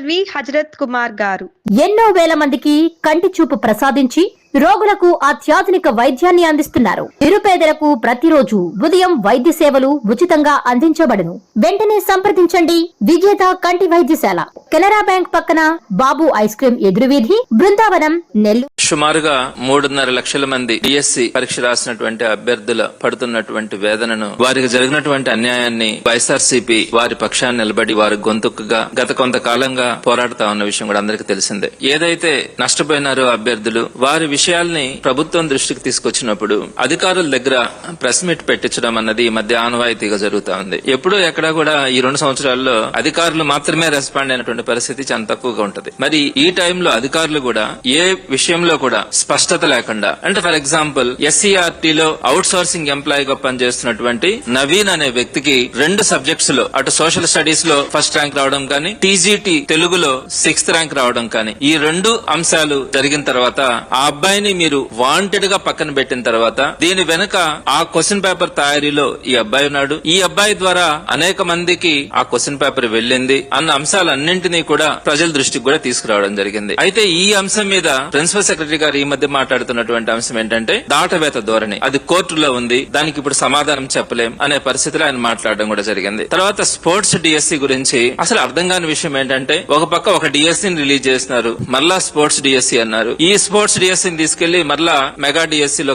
LV Hazrat Kumar గారు ఎన్నో వేల మందికి కంటి చూపు ప్రసాదించి రోగులకు అత్యాధునిక వైద్యాన్ని అందిస్తున్నారు. నిరుపేదలకు ప్రతిరోజు ఉదయం వైద్య సేవలు ఉచితంగా అందించబడును. వెంటనే సంప్రదించండి. విజేత కంటి వైద్యశాల, కెనరా బ్యాంక్ పక్కన, బాబు ఐస్ క్రీమ్ ఎదురువీధి, బృందావనం, నెల్లూరు. సుమారుగా 3.5 లక్షల మంది డిఎస్సి పరీక్ష రాసినటువంటి అభ్యర్థుల పడుతున్నటువంటి వేదనను, వారికి జరిగినటువంటి అన్యాయాన్ని వైఎస్ఆర్సీపీ వారి పక్షాన్ని నిలబడి వారి గొంతుకుగా గత కొంతకాలంగా పోరాడుతా ఉన్న విషయం కూడా అందరికీ తెలిసిందే. ఏదైతే నష్టపోయినారో అభ్యర్థులు, వారి విషయాల్ని ప్రభుత్వం దృష్టికి తీసుకొచ్చినప్పుడు అధికారుల దగ్గర ప్రెస్ మీట్ పెట్టించడం అన్నది ఈ మధ్య ఆనవాయితీగా జరుగుతా ఉంది. ఎప్పుడూ ఎక్కడా కూడా ఈ 2 సంవత్సరాల్లో అధికారులు మాత్రమే రెస్పాండ్ అయినటువంటి పరిస్థితి చాలా తక్కువగా ఉంటది. మరి ఈ టైంలో అధికారులు కూడా ఏ విషయంలో కూడా స్పష్టత లేకుండా, అంటే ఫర్ ఎగ్జాంపుల్ ఎస్సీఆర్టీలో అవుట్ సోర్సింగ్ ఎంప్లాయీగా పనిచేస్తున్నటువంటి నవీన్ అనే వ్యక్తికి 2 సబ్జెక్ట్స్ లో, అటు సోషల్ స్టడీస్ లో ఫస్ట్ ర్యాంక్ రావడం కానీ, టీజీటీ తెలుగులో 6th ర్యాంక్ రావడం కానీ, ఈ 2 అంశాలు జరిగిన తర్వాత ఆ అబ్బాయిని మీరు వాంటెడ్ గా పక్కన పెట్టిన తర్వాత దీని వెనుక ఆ క్వశ్చన్ పేపర్ తయారీలో ఈ అబ్బాయి ఉన్నాడు, ఈ అబ్బాయి ద్వారా అనేక మందికి ఆ క్వశ్చన్ పేపర్ వెళ్ళింది అన్న అంశాలన్నింటినీ కూడా ప్రజల దృష్టికి కూడా తీసుకురావడం జరిగింది. అయితే ఈ అంశం మీద ప్రిన్సిపల్ సెక్రటరీ గారు ఈ మధ్య మాట్లాడుతున్నటువంటి అంశం ఏంటంటే దాటవేత ధోరణి, అది కోర్టులో ఉంది, దానికి ఇప్పుడు సమాధానం చెప్పలేం అనే పరిస్థితిలో ఆయన మాట్లాడడం కూడా జరిగింది. తర్వాత స్పోర్ట్స్ డిఎస్సి గురించి అసలు అర్థం కాని విషయం ఏంటంటే, ఒక పక్క ఒక డిఎస్సిని రిలీజ్ చేస్తున్నారు, మళ్ళా స్పోర్ట్స్ డిఎస్సి అన్నారు, ఈ స్పోర్ట్స్ డిఎస్సిని తీసుకెళ్లి మరలా మెగా డిఎస్సిలో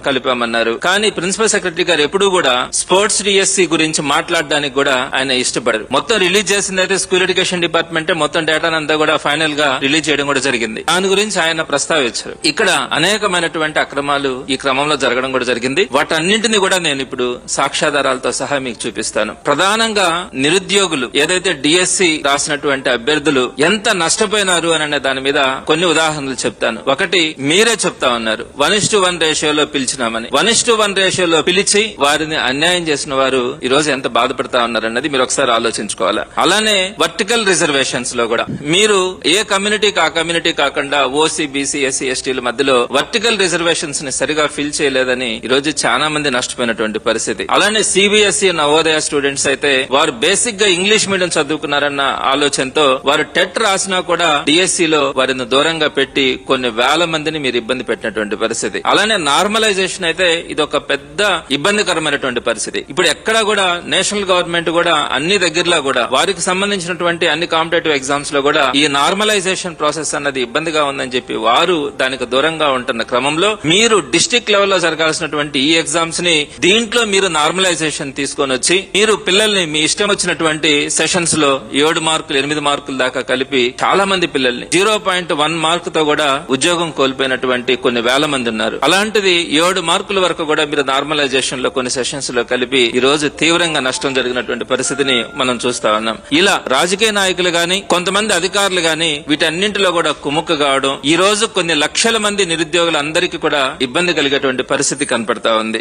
కలిపామన్నారు. కానీ ప్రిన్సిపల్ సెక్రటరీ గారు ఎప్పుడూ కూడా స్పోర్ట్స్ డిఎస్సి గురించి మాట్లాడడానికి కూడా ఆయన ఇష్టపడరు. మొత్తం రిలీజ్ చేసిందైతే స్కూల్ ఎడ్యుకేషన్ డిపార్ట్మెంట్ మొత్తం డేటానంతా కూడా ఫైనల్ గా రిలీజ్ చేయడం కూడా జరిగింది. దాని గురించి ఆయన ప్రస్తావించారు. ఇక్కడ అనేకమైనటువంటి అక్రమాలు ఈ క్రమంలో జరగడం కూడా జరిగింది. వాటన్నింటినీ కూడా నేను ఇప్పుడు సాక్ష్యాధారాలతో సహా మీకు చూపిస్తాను. ప్రధానంగా నిరుద్యోగులు ఏదైతే డిఎస్సి రాసినటువంటి అభ్యర్థులు ఎంత నష్టపోయినారు అనే దాని మీద కొన్ని ఉదాహరణలు చెప్తాను. ఒకటి, మీరే చెప్తా ఉన్నారు 1:1 రేషియోలో పిలిచినామని. 1:1 రేషియోలో పిలిచి వారిని అన్యాయం చేసిన వారు ఈ రోజు ఎంత బాధపడతా ఉన్నారన్నది మీరు ఒకసారి ఆలోచించుకోవాలి. అలానే వర్టికల్ రిజర్వేషన్స్ లో కూడా మీరు ఏ కమ్యూనిటీకి ఆ కమ్యూనిటీ కాకుండా ఓసీ, బీసీ, ఎస్సీ, ఎస్టీల మధ్యలో వర్టికల్ రిజర్వేషన్స్ ని సరిగా ఫిల్ చేయలేదని ఈ రోజు చాలా మంది నష్టపోయినటువంటి పరిస్థితి. అలానే సిబిఎస్ఈ, నవోదయ స్టూడెంట్స్ అయితే వారు బేసిక్ గా ఇంగ్లీష్ మీడియం చదువుకున్నారన్న ఆలోచనతో వారు టెట్ రాసినా కూడా డిఎస్సిలో వారిని దూరంగా పెట్టి కొన్ని వేల మందిని మీరు ఇబ్బంది పెట్టినటువంటి పరిస్థితి. అలానే నార్మలైజేషన్ అయితే ఇది ఒక పెద్ద ఇబ్బందికరమైనటువంటి పరిస్థితి. ఇప్పుడు ఎక్కడా కూడా నేషనల్ గవర్నమెంట్ కూడా అన్ని దగ్గరలో కూడా వారికి సంబంధించినటువంటి అన్ని కాంపిటేటివ్ ఎగ్జామ్స్ లో కూడా ఈ నార్మలైజేషన్ ప్రాసెస్ అన్నది ఇబ్బందిగా ఉందని చెప్పి వారు దానికి దూరంగా ఉంటున్న క్రమంలో మీరు డిస్ట్రిక్ట్ లెవెల్లో జరగాల్సినటువంటి ఈ ఎగ్జామ్స్ ని దీంట్లో మీరు నార్మలైజేషన్ తీసుకొని వచ్చి మీరు పిల్లల్ని మీ ఇష్టం వచ్చినటువంటి సెషన్స్ లో 7 మార్కులు 8 మార్కుల దాకా కలిపి చాలా మంది పిల్లల్ని 0.1 మార్క్ తో కూడా ఉద్యోగం కోల్పోయినటువంటి కొన్ని వేల మంది ఉన్నారు. అలాంటిది 7 మార్కుల వరకు కూడా మీరు నార్మలైజేషన్ లో కొన్ని సెషన్స్ లో కలిపి ఈ రోజు తీవ్రంగా నష్టం జరిగినటువంటి పరిస్థితిని మనం చూస్తా ఉన్నాం. ఇలా రాజకీయ నాయకులు గాని, కొంతమంది అధికారులు గాని వీటన్నింటిలో కూడా కుముక్కు కావడం ఈ రోజు కొన్ని లక్షల మంది నిరుద్యోగులందరికీ కూడా ఇబ్బంది కలిగేటువంటి పరిస్థితి కనపడతా ఉంది.